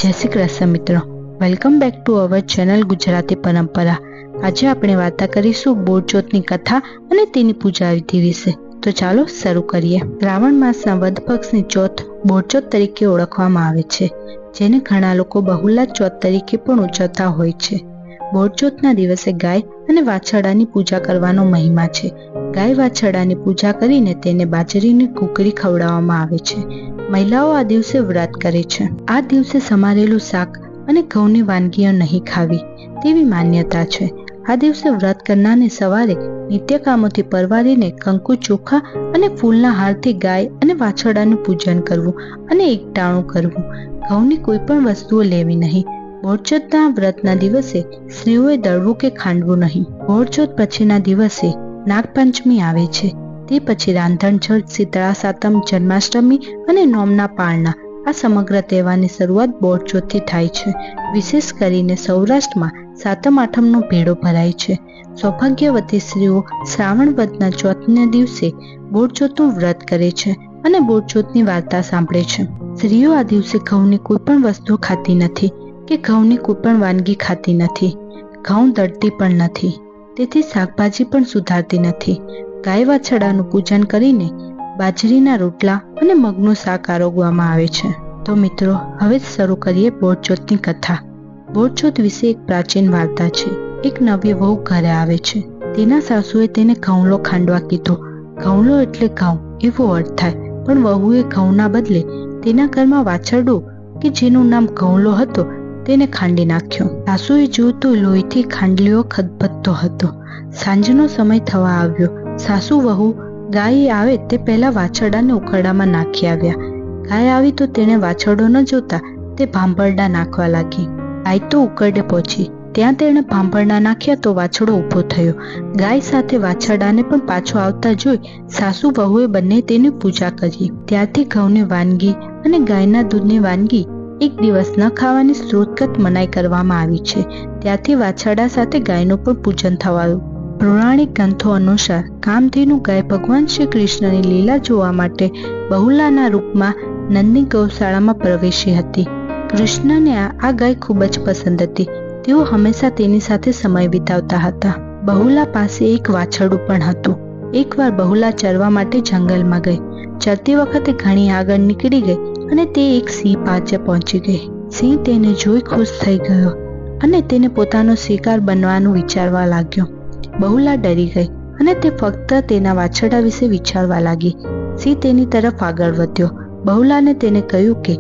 जय श्री कृष्ण मित्रों, welcome back to our channel Gujarati Parampara. आज આપણે વાર્તા કરીશું બોરચોથની કથા અને તેની પૂજા વિધિ વિશે। તો ચાલો શરૂ કરીએ। શ્રાવણ માસના વદ પક્ષની ચોથ બોરચોથ તરીકે ઓળખવામાં આવે છે, જેને ઘણા લોકો બહુલા ચોથ તરીકે પણ ઉજવતા હોય છે। બોરચોથના દિવસે ગાય અને વાછરડાની પૂજા કરવાનો મહિમા છે। ગાય વાછરડાની પૂજા કરીને તેને બાજરીની કુકરી ખવડાવવામાં આવે છે। મહિલાઓ આ દિવસે વ્રત કરે છે। આ દિવસે સમારેલું શાક અને ઘઉંની વાનગીઓ નહીં ખાવી તેવી માન્યતા છે। આ દિવસે વ્રત કરનારને સવારે નિત્ય કામોથી પરવારીને કંકુ ચોખા અને ફૂલના હારથી ગાય અને વાછરડાનું પૂજન કરવું અને એકટાણું કરવું। ઘઉંની કોઈ પણ વસ્તુઓ લેવી નહીં। બોરચોથના વ્રતના દિવસે સ્ત્રીઓએ દળવું કે ખાંડવું નહીં। બોરચોથ પછીના દિવસે નાગપંચમી આવે છે। તે પછી રાંધણછળ, શીતળા સાતમ, જન્માષ્ટમી અને નોમના પાળના આ સમગ્ર તહેવારની શરૂઆત બોરચોથથી થાય છે। વિશેષ કરીને સૌરાષ્ટ્રમાં સાતમ આઠમનો ભેડો ભરાય છે। સૌભાગ્યવતી સ્ત્રીઓ શ્રાવણ વદના ચોથના દિવસે બોરચોથનું વ્રત કરે છે અને બોરચોથની વાર્તા સાંભળે છે। સ્ત્રીઓ આ દિવસે ઘઉંની કોઈ પણ વસ્તુ ખાતી નથી કે ઘઉંની કોઈ પણ વાનગી ખાતી નથી। ઘઉં દળતી પણ નથી, તેથી શાકભાજી પણ સુધારતી નથી। ગાય વાછરડાનું પૂજન કરીને બાજરીના રોટલા અને મગનું શાક આરોગવામાં આવે છે। તો મિત્રો, હવે શરૂ કરીએ બોરચોથની કથા। બોરચોથ વિશે એક પ્રાચીન વાર્તા છે। એક નવી વહુ ઘરે આવે છે। તેના સાસુએ તેને ઘઉંલો ખાંડવા કીધો। ઘઉંલો એટલે ઘઉં એવો અર્થ થાય, પણ વહુએ ઘઉંના બદલે તેના ઘરમાં વાછરડું કે જેનું નામ ઘઉંલો હતો તેને ખાંડી નાખ્યો। સાસુએ જોયું તો લોહીથી ખાંડલીઓ ખદબદતો હતો। સાંજનો સમય થવા આવ્યો। સાસુ વહુ ગાય આવે તે પહેલા વાછરડાને ઉકરડામાં નાખી આવ્યા। ગાય આવી તો તેણે વાછરડો ન જોતા તે ભાંભરડા નાખવા લાગી। ગાય તો ઉકરડે પહોંચી, ત્યાં તેણે ભાંભરડા નાખ્યા તો વાછરડો ઊભો થયો। ગાય સાથે વાછરડાને પણ પાછો આવતા જોઈ સાસુ વહુએ બંને તેની પૂજા કરી। ત્યારથી ઘઉંની વાનગી અને ગાયના દૂધની વાનગી એક દિવસ ન ખાવાની સ્ત્રોતગત મનાઈ કરવામાં આવી છે। ત્યારથી વાછરડા સાથે ગાયનું પણ પૂજન થવાયું। પૌરાણિક ગ્રંથો અનુસાર કામધેનુ ગાય ભગવાન શ્રી કૃષ્ણની લીલા જોવા માટે બહુલાના રૂપમાં નંદની ગૌશાળામાં પ્રવેશી હતી। કૃષ્ણને આ ગાય ખૂબ જ પસંદ હતી। તેઓ હંમેશા તેની સાથે સમય વિતાવતા હતા। બહુલા પાસે એક વાછરડું પણ હતું। એકવાર બહુલા ચરવા માટે જંગલમાં ગઈ। ચરતી વખતે ઘણી આગળ નીકળી ગઈ અને તે એક સિંહ પાસે પહોંચી ગઈ। સિંહ તેને જોઈ ખુશ થઈ ગયો અને તેને પોતાનો શિકાર બનવાનું વિચારવા લાગ્યો। બહુલા ડરી ગઈ અને તે ફક્ત તેના વાછરડા વિશે વિચારવા લાગી। સિંહ તેની તરફ આગળ વધ્યો। બહુલાને તેને કહ્યું કે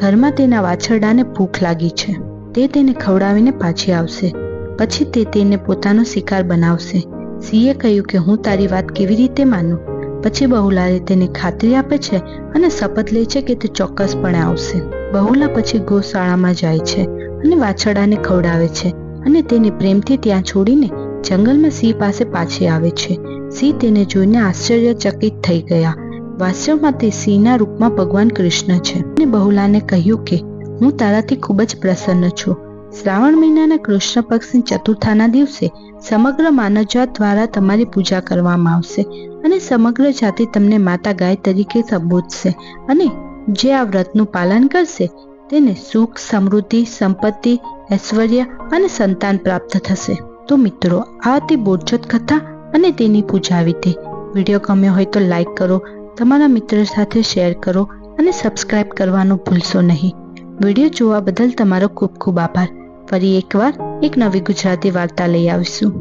ઘરમાં તેના વાછરડાને ભૂખ લાગી છે, તે તેને ખવડાવીને પાછી આવશે, પછી તે તેને પોતાનો શિકાર બનાવશે। સિંહે કહ્યું કે હું તારી વાત કેવી રીતે માનું? પછી બહુલાએ તેને ખાતરી આપે છે અને શપથ લે છે કે તે ચોક્કસપણે આવશે। બહુલા પછી ગૌશાળામાં જાય છે અને વાછરડાને ખવડાવે છે અને તેને પ્રેમથી ત્યાં છોડીને જંગલમાં સિંહ પાસે પાછી આવે છે। સિંહ તેને જોઈને આશ્ચર્યચકિત થઈ ગયા। વાસ્તવમાં તે સિંહના રૂપમાં ભગવાન કૃષ્ણ છે અને બહુલાને કહ્યું કે હું તારાથી ખૂબ જ પ્રસન્ન છું। શ્રાવણ મહિનાના કૃષ્ણ પક્ષની ચતુર્થાના દિવસે સમગ્ર માનવજાત દ્વારા તમારી પૂજા કરવામાં આવશે અને સમગ્ર જાતિ તમને માતા ગાય તરીકે સંબોધશે અને જે આ વ્રતનું પાલન કરશે તેને સુખ, સમૃદ્ધિ, સંપત્તિ, ઐશ્વર્ય અને સંતાન પ્રાપ્ત થશે। તો મિત્રો, આ હતી બોરચોથ કથા અને તેની પૂજા વિધિ। વિડીયો ગમ્યો હોય તો લાઈક કરો, તમારા મિત્રો સાથે શેર કરો અને સબસ્ક્રાઇબ કરવાનું ભૂલશો નહીં। વિડીયો જોવા બદલ તમારો ખૂબ ખૂબ આભાર। ફરી એકવાર એક નવી ગુજરાતી વાર્તા લઈ આવીશું।